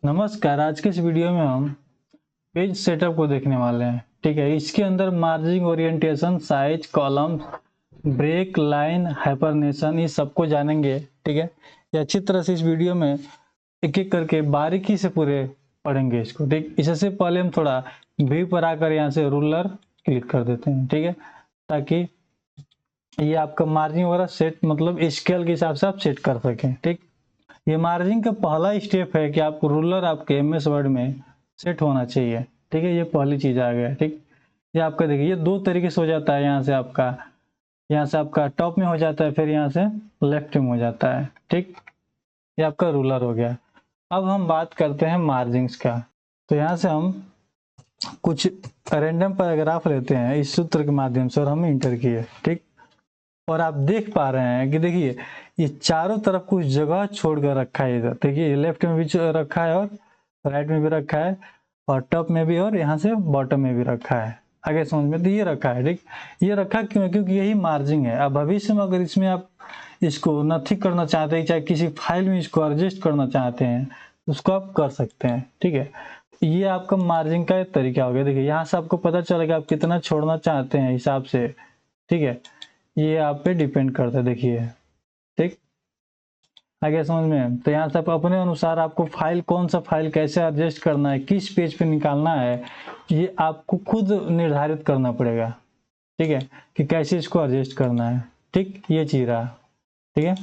नमस्कार। आज के इस वीडियो में हम पेज सेटअप को देखने वाले हैं। ठीक है, इसके अंदर margin, orientation, size, columns, break, line, hyphenation, इस सबको जानेंगे। ठीक है, ये अच्छी तरह से इस वीडियो में एक एक करके बारीकी से पूरे पढ़ेंगे इसको। ठीक, इससे पहले हम थोड़ा व्यू पर आकर यहाँ से रूलर क्लिक कर देते हैं। ठीक है, ताकि ये आपका मार्जिन वगैरह सेट मतलब स्केल के हिसाब से आप सेट कर सकें। ठीक, ये मार्जिन का पहला स्टेप है कि आपको रूलर आपके एमएस वर्ड में सेट होना चाहिए। ठीक है, ये पहली चीज आ गया। ठीक, ये आपका देखिए ये दो तरीके से हो जाता है। यहाँ से आपका टॉप में हो जाता है, फिर यहाँ से लेफ्ट में हो जाता है। ठीक, ये आपका रूलर हो गया। अब हम बात करते हैं मार्जिन्स का। तो यहाँ से हम कुछ रैंडम पैराग्राफ लेते हैं इस सूत्र के माध्यम से और हम इंटर किए। ठीक, और आप देख पा रहे हैं कि देखिए ये चारों तरफ कुछ जगह छोड़कर रखा है। इधर देखिए लेफ्ट में भी रखा है और राइट में भी रखा है और टॉप में भी और यहाँ से बॉटम में भी रखा है। आगे समझ में, तो ये रखा है। ठीक, ये रखा क्यों? क्योंकि यही मार्जिन है। अब भविष्य में अगर इसमें आप इसको नथिंग करना चाहते हैं, चाहे किसी फाइल में इसको एडजस्ट करना चाहते हैं, उसको आप कर सकते हैं। ठीक है, ये आपका मार्जिन का एक तरीका हो गया। देखिए यहाँ से आपको पता चलेगा आप कितना छोड़ना चाहते हैं हिसाब से। ठीक है, ये आप पे डिपेंड करता है। देखिए, ठीक, आगे समझ में। तो यहाँ से आप अपने अनुसार आपको फाइल, कौन सा फाइल कैसे एडजस्ट करना है, किस पेज पे निकालना है, ये आपको खुद निर्धारित करना पड़ेगा। ठीक है, कि कैसे इसको एडजस्ट करना है। ठीक, ये चीज रहा। ठीक है,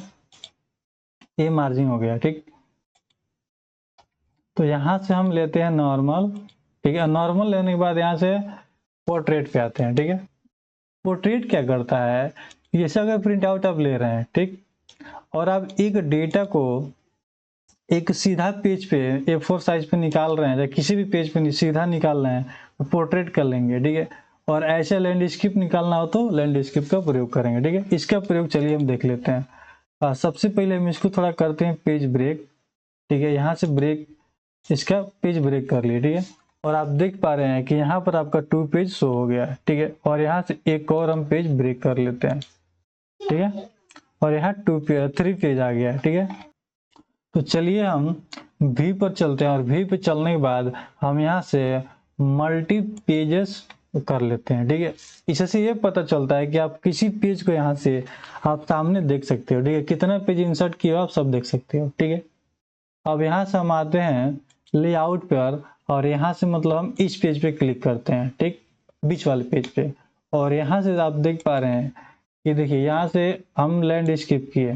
ये मार्जिन हो गया। ठीक, तो यहाँ से हम लेते हैं नॉर्मल। ठीक है, नॉर्मल लेने के बाद यहाँ से पोर्ट्रेट पे आते हैं। ठीक है, पोर्ट्रेट क्या करता है, जैसे अगर प्रिंट आउट आप ले रहे हैं, ठीक, और आप एक डेटा को एक सीधा पेज पे A4 साइज पे निकाल रहे हैं या किसी भी पेज पे सीधा निकाल रहे हैं तो पोर्ट्रेट कर लेंगे। ठीक है, और ऐसे लैंडस्केप निकालना हो तो लैंडस्केप का प्रयोग करेंगे। ठीक है, इसका प्रयोग चलिए हम देख लेते हैं। सबसे पहले हम इसको थोड़ा करते हैं पेज ब्रेक। ठीक है, यहाँ से ब्रेक, इसका पेज ब्रेक कर लिए। ठीक है, और आप देख पा रहे हैं कि यहाँ पर आपका 2 पेज शो हो गया। ठीक है, और यहाँ से एक और हम पेज ब्रेक कर लेते हैं। ठीक है, और यहाँ 3 पेज आ गया। ठीक है, तो चलिए हम वी पर चलते हैं और वी पे चलने के बाद हम यहाँ से मल्टी पेजेस कर लेते हैं। ठीक है, इससे ये पता चलता है कि आप किसी पेज को यहाँ से आप सामने देख सकते हो। ठीक है, कितना पेज इंसर्ट किया हो आप सब देख सकते हो। ठीक है, अब यहाँ से हम आते हैं लेआउट पर और यहाँ से मतलब हम इस पेज पे क्लिक करते हैं। ठीक, बीच वाले पेज पे, और यहाँ से आप देख पा रहे हैं कि देखिए यहाँ से हम लैंडस्केप किए,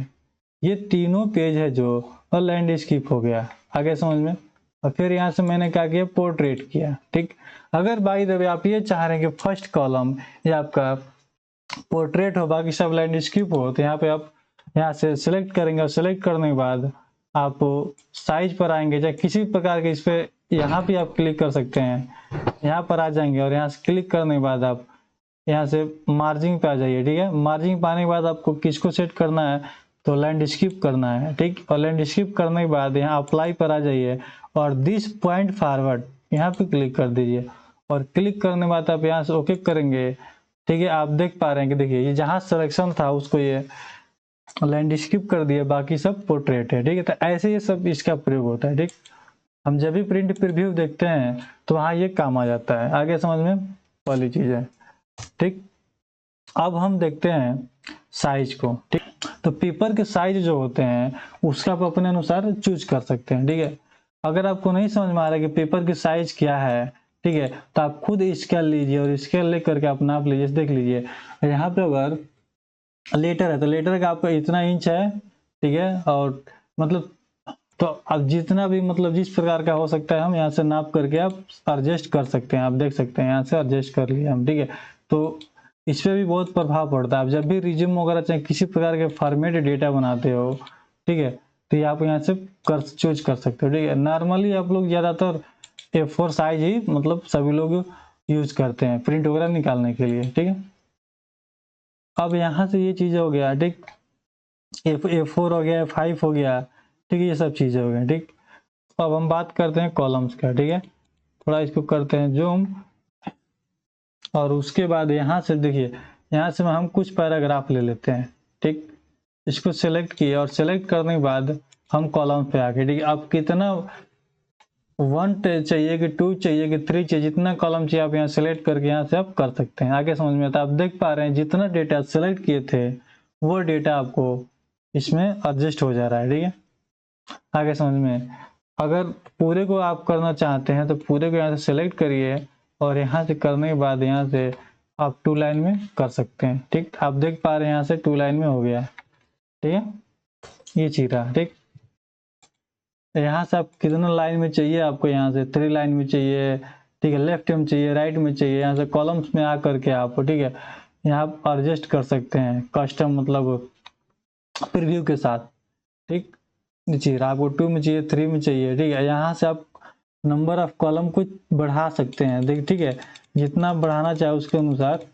ये तीनों पेज है जो और लैंडस्केप हो गया। आगे समझ में। और फिर यहाँ से मैंने क्या किया, पोर्ट्रेट किया। ठीक, अगर बाई द वे आप ये चाह रहे हैं कि फर्स्ट कॉलम ये आपका पोर्ट्रेट हो, बाकी सब लैंडस्केप हो, तो यहाँ पे आप यहाँ से सिलेक्ट करेंगे और सिलेक्ट करने के बाद आप साइज पर आएंगे, चाहे किसी प्रकार के इस पे यहाँ पे आप क्लिक कर सकते हैं। यहाँ पर आ जाएंगे और यहाँ से क्लिक करने के बाद आप यहाँ से मार्जिन पे आ जाइए। ठीक है, मार्जिन पे आने के बाद आपको किसको सेट करना है, तो लैंडस्केप करना है। ठीक, और लैंडस्केप करने के बाद यहाँ अप्लाई पर आ जाइए और दिस पॉइंट फॉरवर्ड यहाँ पे क्लिक कर दीजिए और क्लिक करने के बाद आप यहाँ से ओके करेंगे। ठीक है, आप देख पा रहे हैं कि देखिए ये जहाँ सिलेक्शन था उसको ये लैंडस्केप कर दिया, बाकी सब पोर्ट्रेट है। ठीक है, तो ऐसे ये सब इसका प्रयोग होता है। ठीक, हम जब भी प्रिंट प्रीव्यू देखते हैं तो वहाँ ये काम आ जाता है। आगे समझ में वाली चीज है। ठीक, अब हम देखते हैं साइज को। ठीक, तो पेपर के साइज जो होते हैं उसका आप अपने अनुसार चूज कर सकते हैं। ठीक है, अगर आपको नहीं समझ में आ रहा है कि पेपर की साइज क्या है, ठीक है, तो आप खुद स्केल लीजिए और स्केल लेकर के आप नाप लीजिए। देख लीजिए यहाँ पे अगर लेटर है तो लेटर का आपका इतना इंच है। ठीक है, और मतलब तो अब जितना भी मतलब जिस प्रकार का हो सकता है हम यहाँ से नाप करके आप एडजस्ट कर सकते हैं। आप देख सकते हैं यहाँ से एडजस्ट कर लिए हम। ठीक है, तो इस पे भी बहुत प्रभाव पड़ता है। आप जब भी रिज्यूम वगैरह चाहे किसी प्रकार के फॉर्मेट डेटा बनाते हो, ठीक है, तो ये आप यहाँ से कर चूज कर सकते हो। ठीक है, नॉर्मली आप लोग ज्यादातर A4 साइज ही मतलब सभी लोग यूज करते हैं प्रिंट वगैरह निकालने के लिए। ठीक है, अब यहाँ से ये चीज हो गया। ठीक, A4 हो गया, A5 हो गया। ठीक है, ये सब चीजें हो गई। ठीक, अब हम बात करते हैं कॉलम्स का। ठीक है, थोड़ा इसको करते हैं जूम और उसके बाद यहाँ से देखिए यहाँ से हम कुछ पैराग्राफ ले लेते हैं। ठीक, इसको सिलेक्ट किए और सिलेक्ट करने के बाद हम कॉलम पे आके, ठीक है, आप कितना 1 चाहिए कि 2 चाहिए कि 3 चाहिए, जितना कॉलम चाहिए आप यहाँ सेलेक्ट करके यहाँ से आप कर सकते हैं। आगे समझ में आता है। आप देख पा रहे हैं जितना डेटा सेलेक्ट किए थे वो डेटा आपको इसमें एडजस्ट हो जा रहा है, ठीक है। आगे समझ में, अगर पूरे को आप करना चाहते हैं तो पूरे को यहाँ से सेलेक्ट करिए और यहाँ से करने के बाद यहाँ से आप 2 लाइन में कर सकते हैं, ठीक। आप देख पा रहे हैं यहाँ से 2 लाइन में हो गया, ठीक है। ये चीज रहा, ठीक। यहाँ से आप कितना लाइन में चाहिए आपको, यहाँ से 3 लाइन में चाहिए, ठीक है, लेफ्ट में चाहिए, राइट में चाहिए, यहाँ से कॉलम्स में आकर के आप, ठीक है, यहाँ आप एडजस्ट कर सकते हैं कस्टम मतलब प्रीव्यू के साथ, ठीक। चाहिए आपको 2 में चाहिए, 3 में चाहिए, ठीक है। यहाँ से आप नंबर ऑफ कॉलम को बढ़ा सकते हैं, देख, ठीक है, जितना बढ़ाना चाहे उसके अनुसार,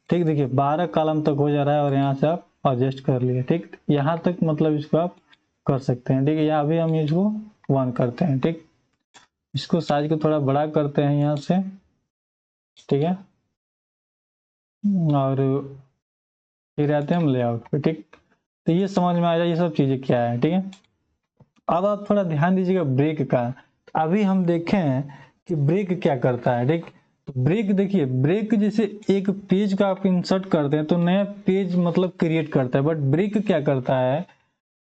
ठीक। देखिए 12 कॉलम तक हो जा रहा है और यहाँ से आप एडजस्ट कर लिए, ठीक। यहाँ तक मतलब इसको आप कर सकते हैं, ठीक है। यहाँ भी हम इसको 1 करते हैं, ठीक। इसको साइज को थोड़ा बड़ा करते हैं यहाँ से, ठीक है, और फिर आते हैं हम लेआउट पे, ठीक। तो ये समझ में आ जाए ये सब चीजें क्या है, ठीक है। अब आप थोड़ा ध्यान दीजिएगा ब्रेक का। अभी हम देखें कि ब्रेक क्या करता है, ठीक। तो ब्रेक देखिए, ब्रेक जैसे एक पेज का आप इंसर्ट करते हैं तो नया पेज मतलब क्रिएट करता है, बट ब्रेक क्या करता है,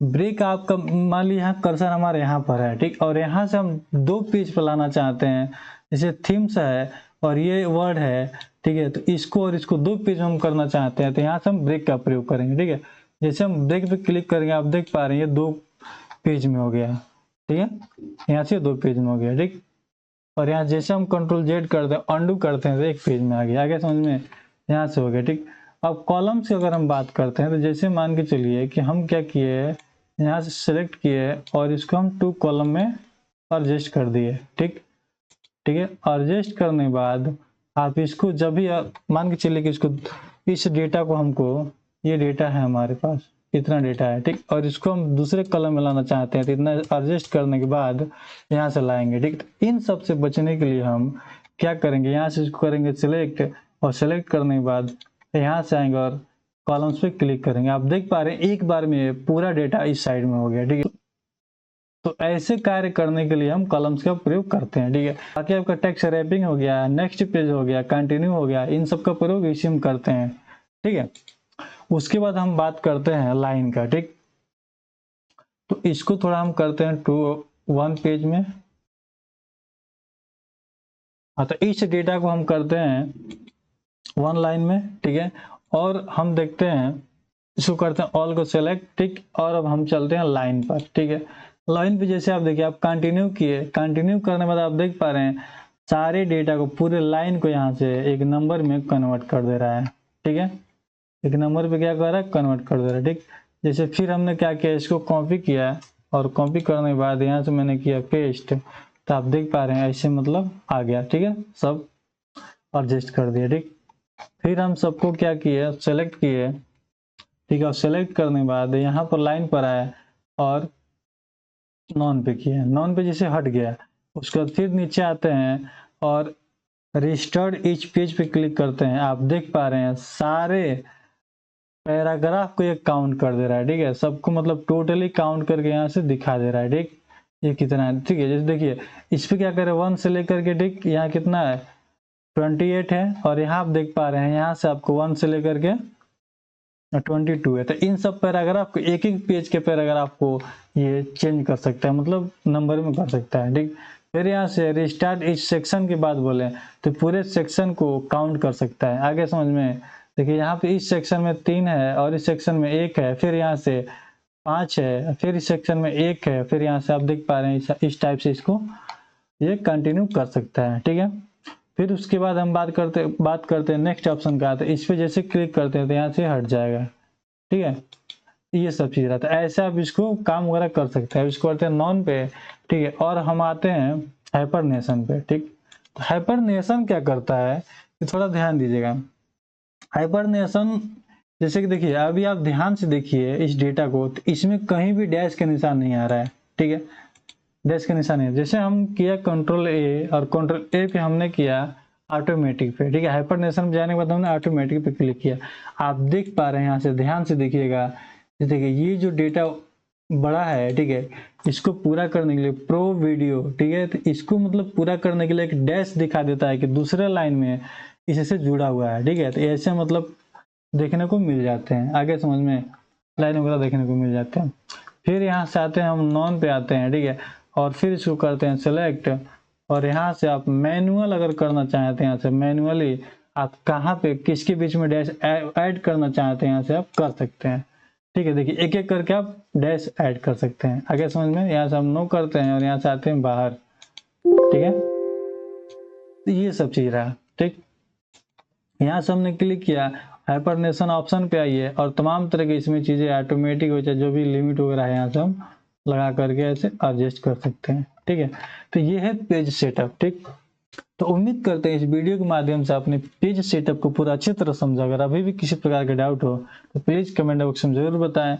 ब्रेक आपका मान लीजिए यहाँ कर्सर हमारे यहाँ पर है, ठीक, और यहाँ से हम 2 पेज पर लाना चाहते हैं, जैसे थीम्स है और ये वर्ड है, ठीक है। तो इसको और इसको 2 पेज हम करना चाहते हैं तो यहाँ से हम ब्रेक का प्रयोग करेंगे, ठीक है। जैसे हम ब्रेक पे क्लिक करेंगे आप देख पा रहे हैं ये 2 पेज में हो गया, ठीक है, यहाँ से 2 पेज में हो गया, ठीक। और यहाँ जैसे हम कंट्रोल जेड करते हैं, अंडू करते हैं तो 1 पेज में आ गया। आगे समझ में, यहाँ से हो गया, ठीक। अब कॉलम से अगर हम बात करते हैं तो जैसे मान के चलिए कि हम क्या किए, यहाँ से सिलेक्ट किए और इसको हम 2 कॉलम में एडजस्ट कर दिए, ठीक, ठीक है। एडजस्ट करने के बाद आप इसको जब भी मान के चलिए कि इसको, इस डेटा को हमको, ये डेटा है हमारे पास, इतना डेटा है, ठीक, और इसको हम दूसरे कॉलम में लाना चाहते हैं तो इतना एडजस्ट करने के बाद यहाँ से लाएंगे, ठीक। तो इन सब से बचने के लिए हम क्या करेंगे, यहाँ से इसको करेंगे सिलेक्ट और सेलेक्ट करने के बाद यहाँ से आएंगे और कॉलम्स पे क्लिक करेंगे। आप देख पा रहे हैं एक बार में पूरा डेटा इस साइड में हो गया, ठीक है। तो ऐसे कार्य करने के लिए हम कॉलम्स का प्रयोग करते हैं, ठीक है। बाकी आपका टेक्स्ट रैपिंग हो गया, नेक्स्ट पेज हो गया, कंटिन्यू हो गया, इन सब का प्रयोग इसी में करते हैं, ठीक है। उसके बाद हम बात करते हैं लाइन का, ठीक। तो इसको थोड़ा हम करते हैं 1 पेज में। हाँ, तो इस डेटा को हम करते हैं 1 लाइन में, ठीक है। और हम देखते हैं इसको करते हैं ऑल को सेलेक्ट, ठीक। और अब हम चलते हैं लाइन पर, ठीक है। लाइन पे जैसे आप देखिए आप कंटिन्यू किए, कंटिन्यू करने के बाद आप देख पा रहे हैं सारे डेटा को, पूरे लाइन को यहाँ से एक नंबर में कन्वर्ट कर दे रहा है, ठीक है। एक नंबर पे क्या कर रहा है, कन्वर्ट कर दे रहा है, ठीक। जैसे फिर हमने क्या किया, इसको कॉपी किया और कॉपी करने के बाद यहाँ से मैंने किया पेस्ट, तो आप देख पा रहे हैं ऐसे मतलब आ गया, ठीक है, सब एडजस्ट कर दिया, ठीक। फिर हम सबको क्या किए, सेलेक्ट किए, ठीक है, और सेलेक्ट करने के बाद यहाँ पर लाइन पर आया और नॉन पे किया, नॉन पे जैसे हट गया, उसके बाद फिर नीचे आते हैं और रिस्टार्ट ईच पेज पे क्लिक करते हैं। आप देख पा रहे हैं सारे पैराग्राफ को ये काउंट कर दे रहा है, ठीक है, सबको मतलब टोटली काउंट करके यहाँ से दिखा दे रहा है, ठीक। ये कितना है, ठीक है। जैसे देखिए इस पे क्या करें, 1 से लेकर के, ठीक, यहाँ कितना है 28 है, और यहाँ आप देख पा रहे हैं यहाँ से आपको 1 से लेकर के 22 है। तो इन सब पैराग्राफ को, एक एक पेज के पैराग्राफ को ये चेंज कर सकता है, मतलब नंबर में कर सकता है, ठीक। फिर यहाँ से रिस्टार्ट इस सेक्शन की बात बोले तो पूरे सेक्शन को काउंट कर सकता है। आगे समझ में, देखिए यहाँ पे इस सेक्शन में 3 है और इस सेक्शन में 1 है, फिर यहाँ से 5 है, फिर इस सेक्शन में 1 है, फिर यहाँ से आप देख पा रहे हैं इस टाइप से इसको ये कंटिन्यू कर सकता है, ठीक है। फिर उसके बाद हम बात करते हैं नेक्स्ट ऑप्शन का, तो इस पे जैसे क्लिक करते हैं तो यहाँ से हट जाएगा, ठीक है। ये सब चीज रहता है, ऐसे आप इसको काम वगैरह कर सकते हैं। इसको करते हैं नॉन पे, ठीक है। और हम आते हैं हाइपरनेशन पे, ठीक। तो हाइपरनेशन क्या करता है कि थोड़ा ध्यान दीजिएगा। हाइपरनेशन जैसे कि देखिए अभी आप ध्यान से देखिए इस डेटा को, तो इसमें कहीं भी डैश का निशान नहीं आ रहा है, ठीक है, डैश का निशान है। जैसे हम किया कंट्रोल ए और कंट्रोल ए पे हमने किया ऑटोमेटिक पे, ठीक है। हाइपरनेशन में जाने के बाद हमने ऑटोमेटिक पे क्लिक किया। आप देख पा रहे हैं यहाँ से ध्यान से देखिएगा, देखिए ये जो डेटा बड़ा है, ठीक है। इसको पूरा करने के लिए प्रो वीडियो, ठीक है, तो इसको मतलब पूरा करने के लिए एक डैश दिखा देता है कि दूसरे लाइन में इससे जुड़ा हुआ है, ठीक है। तो ऐसे मतलब देखने को मिल जाते हैं, आगे समझ में लाइन वगैरह देखने को मिल जाते हैं। फिर यहाँ से आते हैं हम नॉन पे आते हैं, ठीक है, और फिर इसको करते हैं सेलेक्ट, और यहाँ से आप मैनुअल अगर करना चाहते हैं, यहाँ से मैनुअली आप कहाँ पे किसके बीच में डैश ऐड करना चाहते हैं यहाँ से आप कर सकते हैं, ठीक है। देखिए एक एक करके आप डैश ऐड कर सकते हैं, आगे समझ में। यहाँ से हम नो करते हैं और यहाँ से आते हैं बाहर, ठीक है। तो ये सब चीज रहा, ठीक। यहाँ से हमने क्लिक किया, हाइपरनेशन ऑप्शन पे आइए और तमाम तरह की इसमें चीजें ऑटोमेटिक हो जाए, जो भी लिमिट वगैरह है यहाँ से हम लगा करके ऐसे एडजस्ट कर सकते हैं, ठीक है। तो ये है पेज सेटअप, ठीक। तो उम्मीद करते हैं इस वीडियो के माध्यम से आपने पेज सेटअप को पूरा अच्छी तरह समझा। अगर अभी भी किसी प्रकार का डाउट हो तो प्लीज कमेंट बॉक्स में जरूर बताएं।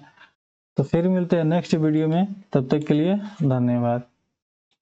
तो फिर मिलते हैं नेक्स्ट वीडियो में, तब तक के लिए धन्यवाद।